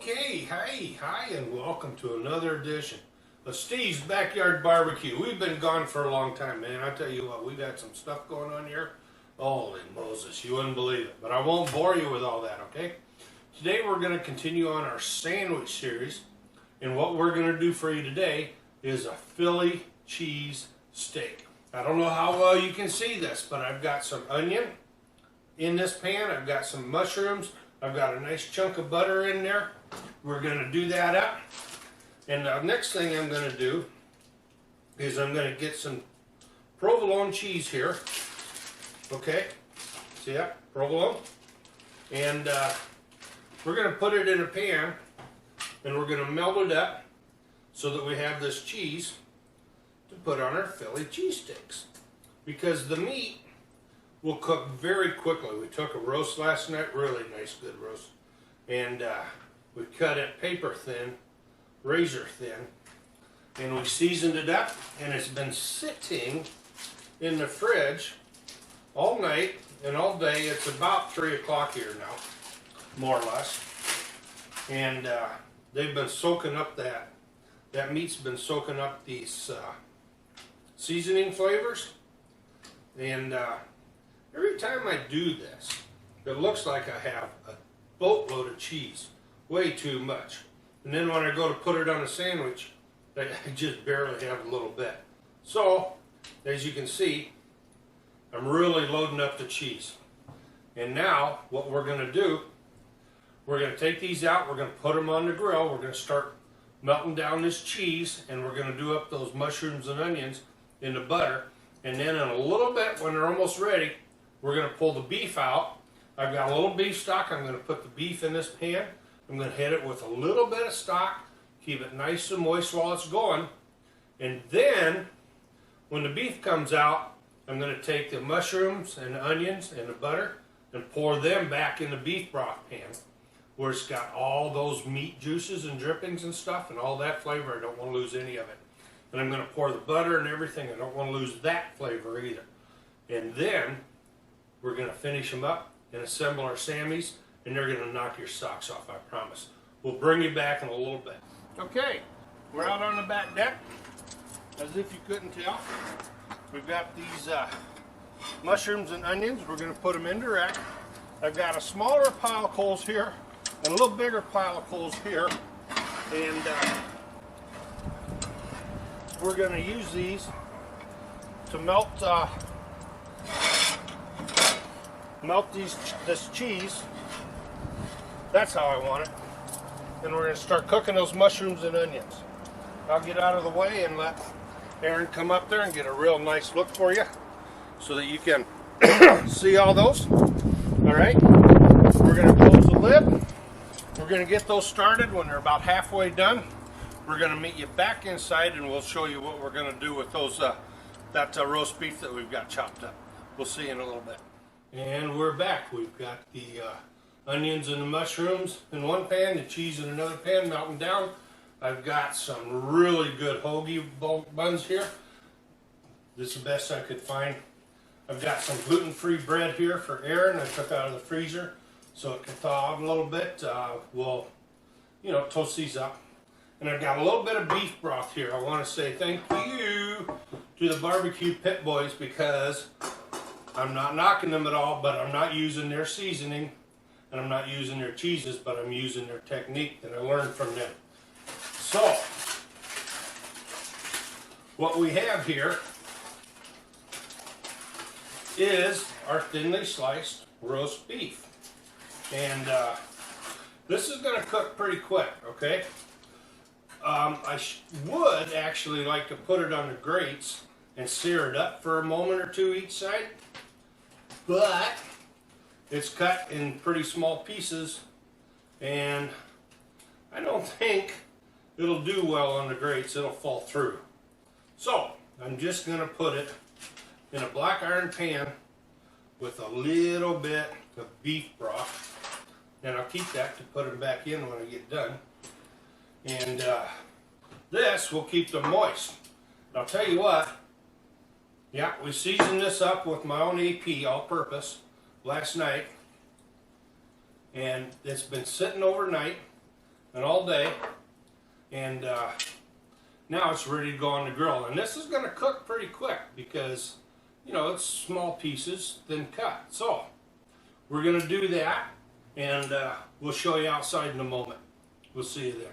Okay, hi, and welcome to another edition of Steve's Backyard Barbecue. We've been gone for a long time, man. I tell you what, we got some stuff going on here. Holy Moses, you wouldn't believe it. But I won't bore you with all that, okay? Today we're going to continue on our sandwich series, and what we're going to do for you today is a Philly cheese steak. I don't know how well you can see this, but I've got some onion in this pan. I've got some mushrooms. I've got a nice chunk of butter in there. We're going to do that up. And the next thing I'm going to do is I'm going to get some provolone cheese here. Okay, see that? Provolone. And we're going to put it in a pan and we're going to melt it up so that we have this cheese to put on our Philly cheesesteaks. Because the meat will cook very quickly. We took a roast last night, really nice, good roast. And we cut it paper thin, razor thin, and we seasoned it up, and it's been sitting in the fridge all night and all day. It's about 3 o'clock here now, more or less. And they've been soaking up that meat's been soaking up these seasoning flavors. And every time I do this, it looks like I have a boatload of cheese, way too much. And then when I go to put it on a sandwich, I just barely have a little bit. So, as you can see, I'm really loading up the cheese. And now, what we're going to do, we're going to take these out, we're going to put them on the grill, we're going to start melting down this cheese, and we're going to do up those mushrooms and onions in the butter. And then in a little bit, when they're almost ready, we're going to pull the beef out. I've got a little beef stock. I'm going to put the beef in this pan. I'm going to hit it with a little bit of stock, keep it nice and moist while it's going. And then, when the beef comes out, I'm going to take the mushrooms and the onions and the butter and pour them back in the beef broth pan, where it's got all those meat juices and drippings and stuff and all that flavor. I don't want to lose any of it. And I'm going to pour the butter and everything. I don't want to lose that flavor either. And then we're going to finish them up and assemble our Sammies, and they're going to knock your socks off, I promise. We'll bring you back in a little bit. Okay, we're out on the back deck. As if you couldn't tell, we've got these mushrooms and onions. We're going to put them in direct. I've got a smaller pile of coals here and a little bigger pile of coals here. And we're going to use these to melt this cheese. That's how I want it. And we're going to start cooking those mushrooms and onions. I'll get out of the way and let Aaron come up there and get a real nice look for you so that you can see all those. All right, we're going to close the lid. We're going to get those started. When they're about halfway done, we're going to meet you back inside and we'll show you what we're going to do with those that roast beef that we've got chopped up. We'll see you in a little bit. And we're back. We've got the onions and the mushrooms in one pan, the cheese in another pan melting down. I've got some really good hoagie buns here. This is the best I could find. I've got some gluten-free bread here for Aaron. I took out of the freezer so it can thaw out a little bit. We'll, toast these up. And I've got a little bit of beef broth here. I want to say thank you to the Barbecue Pit Boys because I'm not knocking them at all, but I'm not using their seasoning and I'm not using their cheeses, but I'm using their technique that I learned from them. So, what we have here is our thinly sliced roast beef. And this is going to cook pretty quick, okay? I would actually like to put it on the grates and sear it up for a moment or two each side, but it's cut in pretty small pieces and I don't think it'll do well on the grates. It'll fall through. So I'm just going to put it in a black iron pan with a little bit of beef broth, and I'll keep that to put them back in when I get done. And this will keep them moist. And I'll tell you what, yeah, we seasoned this up with my own AP all-purpose last night, and it's been sitting overnight. and all day. And now it's ready to go on the grill. And this is going to cook pretty quick because, you know, it's small pieces, then cut. So we're going to do that, and we'll show you outside in a moment. We'll see you then.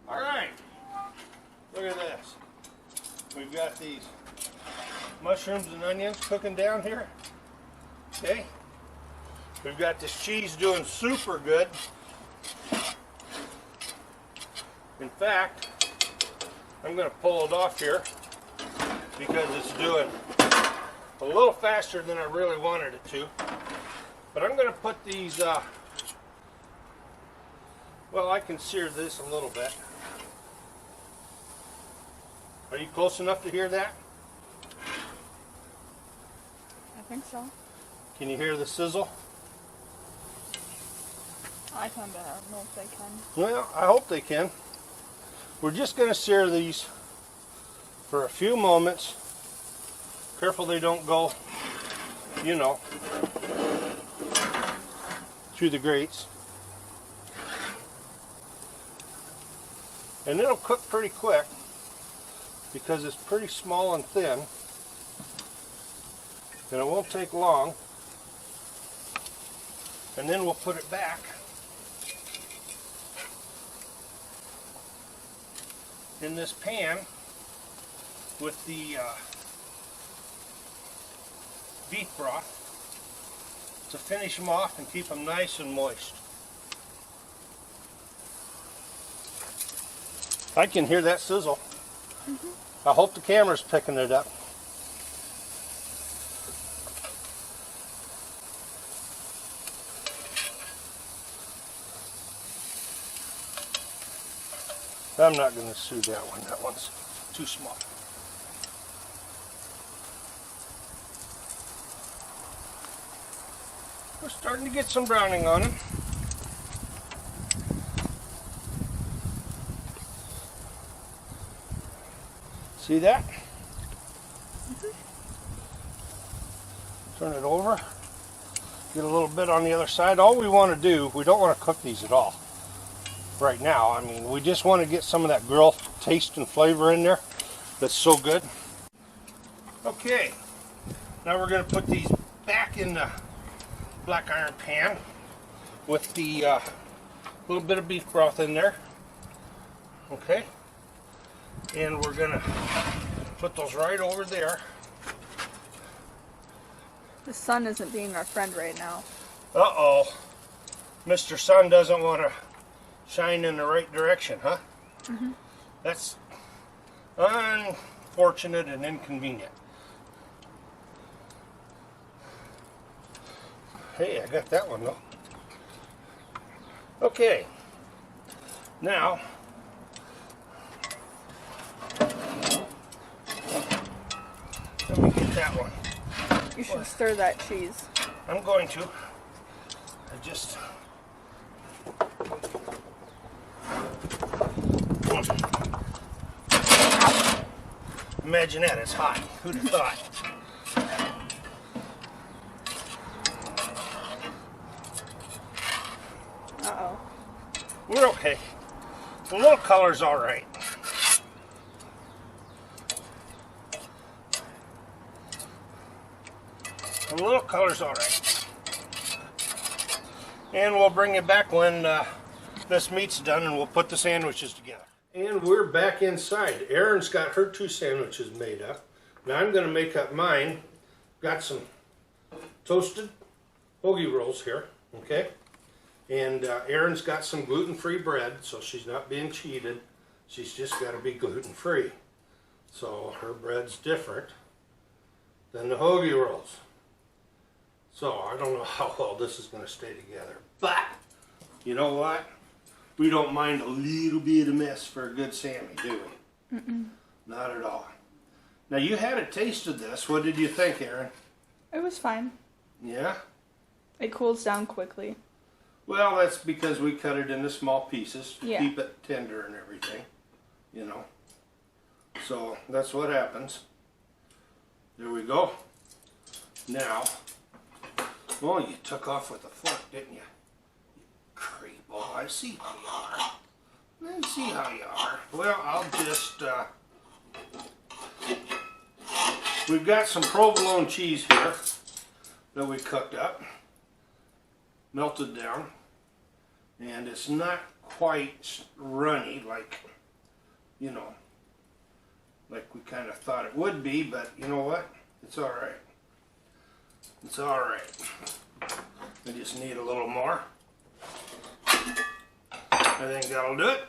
All right, look at this. We've got these mushrooms and onions cooking down here. Okay, we've got this cheese doing super good. In fact, I'm going to pull it off here because it's doing a little faster than I really wanted it to. But I'm going to put these, well, I can sear this a little bit. Are you close enough to hear that? I think so. Can you hear the sizzle? I kind of don't know if they can. Well, I hope they can. We're just going to sear these for a few moments. Careful they don't go, you know, through the grates. And it'll cook pretty quick because it's pretty small and thin. And it won't take long. And then we'll put it back in this pan with the beef broth to finish them off and keep them nice and moist. I can hear that sizzle. I hope the camera's picking it up. I'm not going to sew that one. That one's too small. We're starting to get some browning on it. See that? Turn it over. Get a little bit on the other side. All we want to do, we don't want to cook these at all right now. I mean, we just want to get some of that grill taste and flavor in there. That's so good. Okay, now we're going to put these back in the black iron pan with the little bit of beef broth in there. Okay, and we're going to put those right over there. The sun isn't being our friend right now. Uh-oh. Mr. Sun doesn't want to shine in the right direction, huh? Mm-hmm. That's unfortunate and inconvenient. Hey, I got that one though. Okay. Now, let me get that one. You should stir that cheese. I'm going to. I just... Imagine that, it's hot. Who'd have thought? Uh-oh. We're okay. The little color's all right. The little color's all right. And we'll bring you back when this meat's done and we'll put the sandwiches together. And we're back inside. Erin's got her 2 sandwiches made up. Now I'm going to make up mine. Got some toasted hoagie rolls here, okay? And Erin's got some gluten-free bread, so she's not being cheated. She's just got to be gluten-free. So her bread's different than the hoagie rolls. So I don't know how well this is going to stay together. But, you know what? We don't mind a little bit of mess for a good Sammy, do we? Mm-mm. Not at all. Now you had a taste of this. What did you think, Erin? It was fine. Yeah? It cools down quickly. Well, that's because we cut it into small pieces to Yeah. keep it tender and everything, you know. So that's what happens. There we go. Now, well, you took off with a fork, didn't you? You creep. Oh, I see how you are. I see how you are. Well, I'll just, we've got some provolone cheese here that we cooked up, melted down, and it's not quite runny like, you know, like we kind of thought it would be, but you know what? It's all right. It's all right. I just need a little more. I think that'll do it.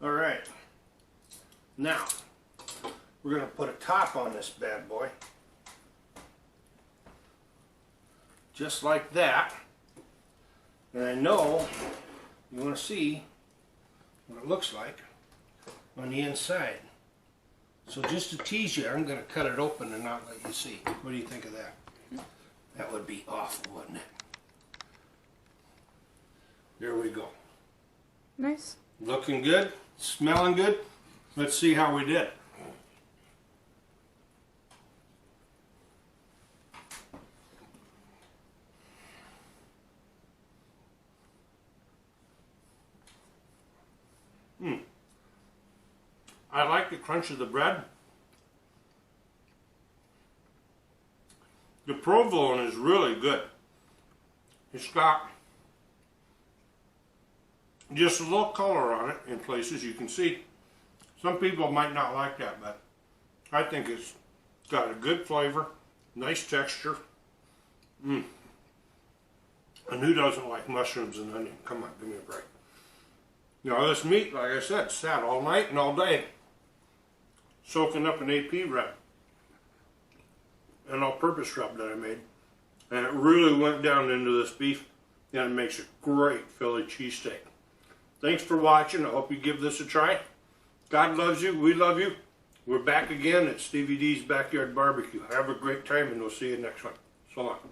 All right. Now, we're going to put a top on this bad boy. Just like that. And I know you want to see what it looks like on the inside. So just to tease you, I'm going to cut it open and not let you see. What do you think of that? That would be awful, wouldn't it? There we go. Nice. Looking good, smelling good. Let's see how we did. I like the crunch of the bread. The provolone is really good. It's got just a little color on it in places. You can see some people might not like that, but I think it's got a good flavor, nice texture. And who doesn't like mushrooms and onion? Come on, give me a break. You know, this meat, like I said, sat all night and all day soaking up an AP rub, an all-purpose rub that I made, and it really went down into this beef, and it makes a great Philly cheesesteak. Thanks for watching. I hope you give this a try. God loves you. We love you. We're back again at Stevie D's Backyard Barbecue. Have a great time, and we'll see you next one. So long.